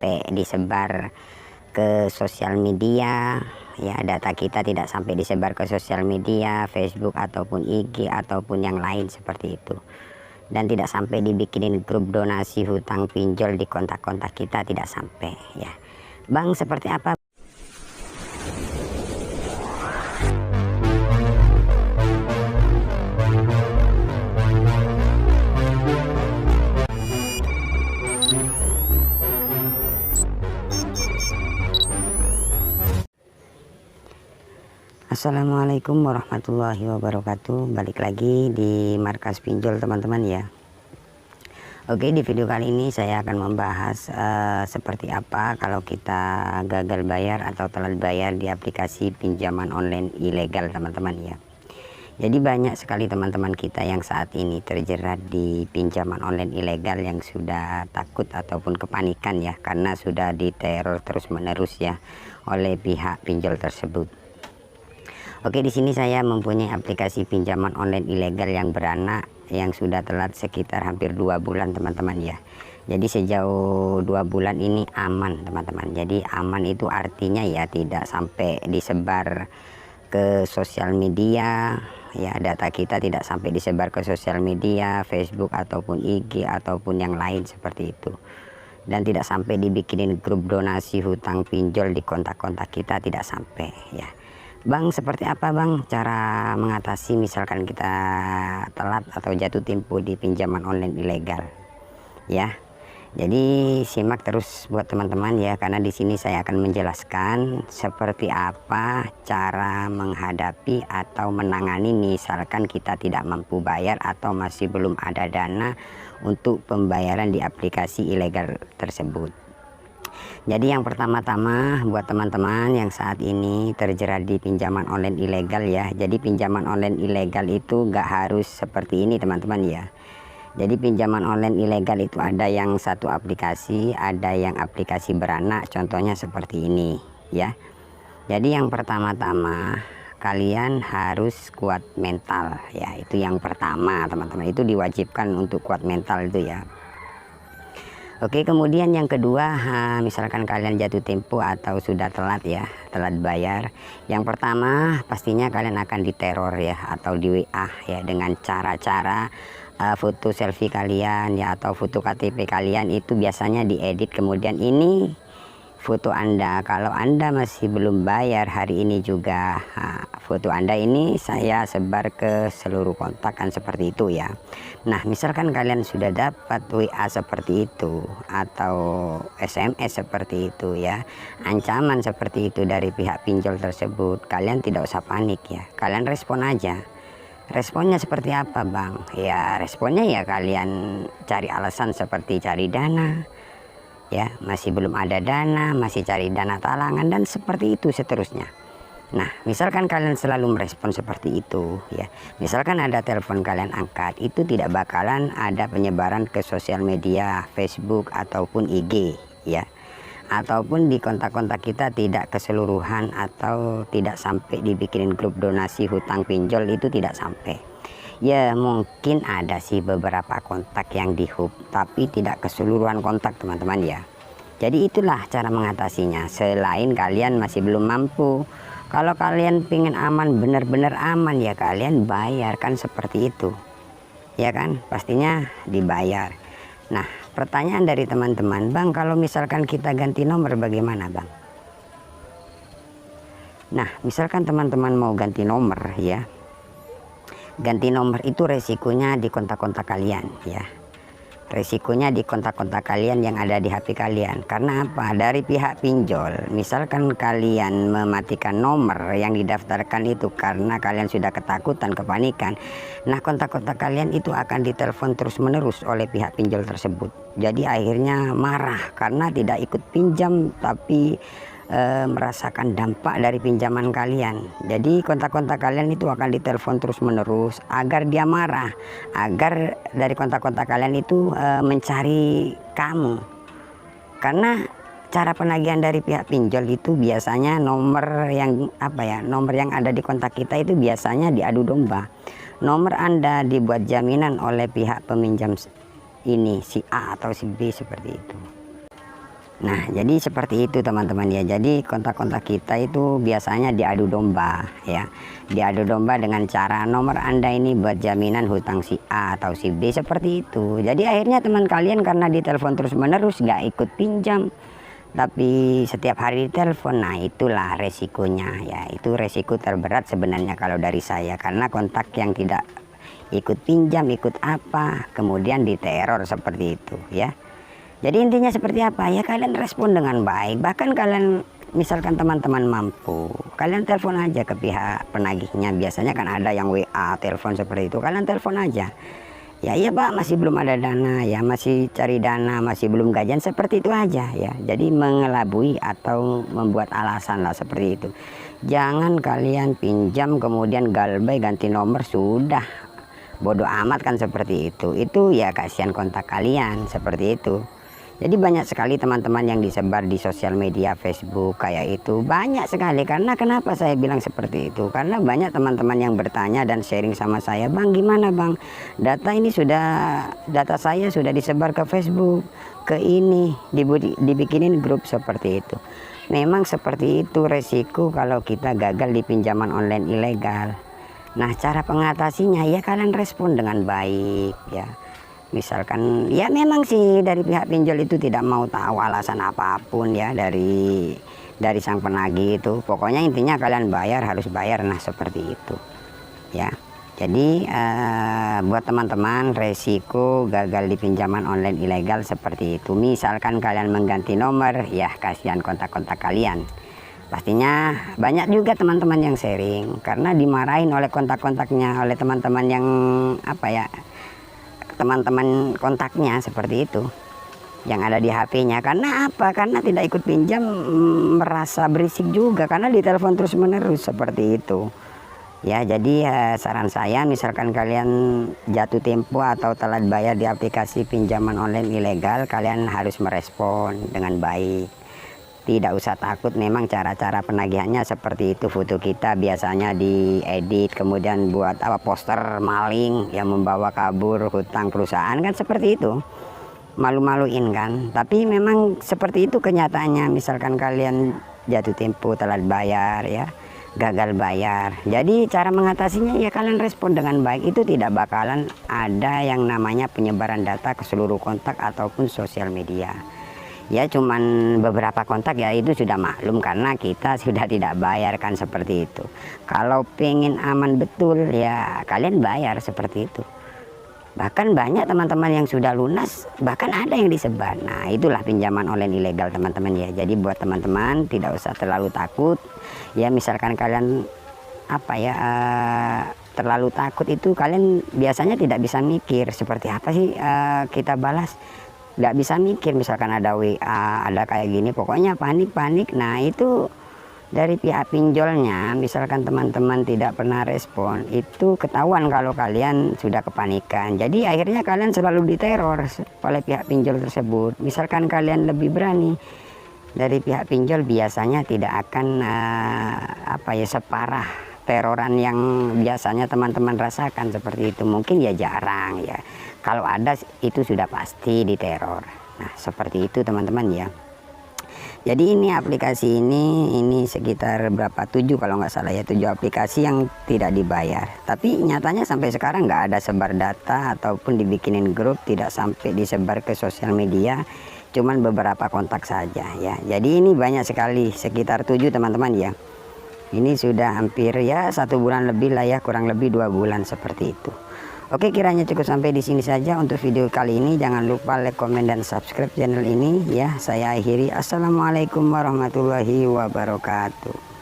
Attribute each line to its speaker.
Speaker 1: sampai disebar ke sosial media, ya, data kita tidak sampai disebar ke sosial media, Facebook ataupun IG ataupun yang lain seperti itu, dan tidak sampai dibikinin grup donasi hutang pinjol di kontak-kontak kita, tidak sampai ya. Bang, seperti apa? Assalamualaikum warahmatullahi wabarakatuh. Balik lagi di Markas Pinjol teman-teman ya. Oke, di video kali ini saya akan membahas seperti apa kalau kita gagal bayar atau telat bayar di aplikasi pinjaman online ilegal teman-teman ya. Jadi banyak sekali teman-teman kita yang saat ini terjerat di pinjaman online ilegal yang sudah takut ataupun kepanikan ya, karena sudah diteror terus-menerus ya oleh pihak pinjol tersebut. Oke, di sini saya mempunyai aplikasi pinjaman online ilegal yang beranak yang sudah telat sekitar hampir 2 bulan teman-teman ya. Jadi sejauh 2 bulan ini aman teman-teman. Jadi aman itu artinya ya tidak sampai disebar ke sosial media, ya, data kita tidak sampai disebar ke sosial media, Facebook ataupun IG ataupun yang lain seperti itu. Dan tidak sampai dibikinin grup donasi hutang pinjol di kontak-kontak kita, tidak sampai ya. Bang, seperti apa Bang cara mengatasi misalkan kita telat atau jatuh tempo di pinjaman online ilegal ya. Jadi simak terus buat teman-teman ya, karena di sini saya akan menjelaskan seperti apa cara menghadapi atau menangani misalkan kita tidak mampu bayar atau masih belum ada dana untuk pembayaran di aplikasi ilegal tersebut. Jadi yang pertama-tama buat teman-teman yang saat ini terjerat di pinjaman online ilegal ya. Jadi pinjaman online ilegal itu gak harus seperti ini teman-teman ya. Jadi pinjaman online ilegal itu ada yang satu aplikasi, ada yang aplikasi beranak, contohnya seperti ini ya. Jadi yang pertama-tama kalian harus kuat mental ya, itu yang pertama teman-teman, itu diwajibkan untuk kuat mental itu ya. Oke, kemudian yang kedua, misalkan kalian jatuh tempo atau sudah telat ya, telat bayar. Yang pertama pastinya kalian akan diteror ya, atau di WA ya, dengan cara-cara foto selfie kalian ya, atau foto KTP kalian itu biasanya diedit, kemudian ini foto Anda. Kalau Anda masih belum bayar hari ini juga, foto Anda ini saya sebar ke seluruh kontak kan seperti itu ya. Nah, misalkan kalian sudah dapat WA seperti itu atau SMS seperti itu ya, ancaman seperti itu dari pihak pinjol tersebut, kalian tidak usah panik ya, kalian respon aja. Responnya seperti apa Bang? Ya responnya ya kalian cari alasan seperti cari dana ya, masih belum ada dana, masih cari dana talangan, dan seperti itu seterusnya. Nah, misalkan kalian selalu merespon seperti itu ya, misalkan ada telepon kalian angkat, itu tidak bakalan ada penyebaran ke sosial media, Facebook ataupun IG ya, ataupun di kontak-kontak kita tidak keseluruhan atau tidak sampai dibikinin grup donasi hutang pinjol, itu tidak sampai. Ya mungkin ada sih beberapa kontak yang di-hub, tapi tidak keseluruhan kontak teman-teman ya. Jadi itulah cara mengatasinya, selain kalian masih belum mampu. Kalau kalian pengen aman, benar-benar aman ya kalian bayar kan seperti itu ya kan, pastinya dibayar. Nah, pertanyaan dari teman-teman, Bang, kalau misalkan kita ganti nomor bagaimana Bang? Nah, misalkan teman-teman mau ganti nomor ya, ganti nomor itu resikonya di kontak-kontak kalian ya, resikonya di kontak-kontak kalian yang ada di HP kalian. Karena apa? Dari pihak pinjol, misalkan kalian mematikan nomor yang didaftarkan itu karena kalian sudah ketakutan, kepanikan, nah kontak-kontak kalian itu akan ditelepon terus-menerus oleh pihak pinjol tersebut. Jadi akhirnya marah karena tidak ikut pinjam tapi merasakan dampak dari pinjaman kalian. Jadi kontak-kontak kalian itu akan ditelepon terus-menerus agar dia marah, agar dari kontak-kontak kalian itu mencari kamu. Karena cara penagihan dari pihak pinjol itu biasanya nomor yang nomor yang ada di kontak kita itu biasanya diadu domba. Nomor Anda dibuat jaminan oleh pihak peminjam ini, si A atau si B seperti itu. Nah, jadi seperti itu teman-teman ya. Jadi kontak-kontak kita itu biasanya diadu domba ya. Diadu domba dengan cara nomor Anda ini buat jaminan hutang si A atau si B, seperti itu. Jadi akhirnya teman kalian karena ditelepon terus-menerus nggak ikut pinjam, tapi setiap hari ditelepon. Nah, itulah resikonya ya. Itu resiko terberat sebenarnya kalau dari saya, karena kontak yang tidak ikut pinjam, ikut apa, kemudian diteror seperti itu ya. Jadi intinya seperti apa ya, kalian respon dengan baik. Bahkan kalian misalkan teman-teman mampu, kalian telepon aja ke pihak penagihnya. Biasanya kan ada yang WA telepon seperti itu, kalian telepon aja. Ya iya Pak, masih belum ada dana ya, masih cari dana, masih belum gajian, seperti itu aja ya. Jadi mengelabui atau membuat alasan lah seperti itu. Jangan kalian pinjam kemudian galbay ganti nomor, sudah bodoh amat kan seperti itu. Itu ya kasihan kontak kalian seperti itu. Jadi banyak sekali teman-teman yang disebar di sosial media Facebook kayak itu, banyak sekali. Karena kenapa saya bilang seperti itu, karena banyak teman-teman yang bertanya dan sharing sama saya, Bang gimana Bang, data saya sudah disebar ke Facebook, ke ini dibikinin grup seperti itu. Memang seperti itu resiko kalau kita gagal di pinjaman online ilegal. Nah, cara pengatasinya ya kalian respon dengan baik ya. Misalkan ya memang sih dari pihak pinjol itu tidak mau tahu alasan apapun ya dari sang penagih itu. Pokoknya intinya kalian bayar, harus bayar. Nah, seperti itu ya. Jadi buat teman-teman, resiko gagal di pinjaman online ilegal seperti itu. Misalkan kalian mengganti nomor, ya kasihan kontak-kontak kalian. Pastinya banyak juga teman-teman yang sharing karena dimarahin oleh kontak-kontaknya, oleh teman-teman yang apa ya, teman-teman kontaknya seperti itu yang ada di HP-nya. Karena apa? Karena tidak ikut pinjam, merasa berisik juga karena ditelepon terus menerus seperti itu ya. Jadi saran saya, misalkan kalian jatuh tempo atau telat bayar di aplikasi pinjaman online ilegal, kalian harus merespon dengan baik. Tidak usah takut, memang cara-cara penagihannya seperti itu. Foto kita biasanya diedit, kemudian buat apa, poster maling yang membawa kabur hutang perusahaan kan seperti itu. Malu-maluin kan. Tapi memang seperti itu kenyataannya. Misalkan kalian jatuh tempo, telat bayar ya, gagal bayar. Jadi cara mengatasinya ya kalian respon dengan baik. Itu tidak bakalan ada yang namanya penyebaran data ke seluruh kontak ataupun sosial media. Ya cuman beberapa kontak ya itu sudah maklum karena kita sudah tidak bayar kan seperti itu. Kalau pengen aman betul ya kalian bayar seperti itu. Bahkan banyak teman-teman yang sudah lunas, bahkan ada yang disebar. Nah, itulah pinjaman online ilegal teman-teman ya. Jadi buat teman-teman tidak usah terlalu takut. Ya misalkan kalian apa ya terlalu takut itu, kalian biasanya tidak bisa mikir seperti apa sih kita balas. Nggak bisa mikir, misalkan ada WA, ada kayak gini, pokoknya panik-panik. Nah, itu dari pihak pinjolnya, misalkan teman-teman tidak pernah respon, itu ketahuan kalau kalian sudah kepanikan. Jadi akhirnya kalian selalu diteror oleh pihak pinjol tersebut. Misalkan kalian lebih berani, dari pihak pinjol biasanya tidak akan apa ya, separah teroran yang biasanya teman-teman rasakan seperti itu. Mungkin ya jarang ya. Kalau ada itu sudah pasti diteror. Nah, seperti itu teman-teman ya. Jadi ini aplikasi ini sekitar berapa, 7 kalau nggak salah ya, 7 aplikasi yang tidak dibayar. Tapi nyatanya sampai sekarang nggak ada sebar data ataupun dibikinin grup, tidak sampai disebar ke sosial media. Cuman beberapa kontak saja ya. Jadi ini banyak sekali, sekitar 7 teman-teman ya. Ini sudah hampir ya 1 bulan lebih lah ya, kurang lebih 2 bulan seperti itu. Oke, kiranya cukup sampai di sini saja untuk video kali ini. Jangan lupa like, komen, dan subscribe channel ini ya. Saya akhiri. Assalamualaikum warahmatullahi wabarakatuh.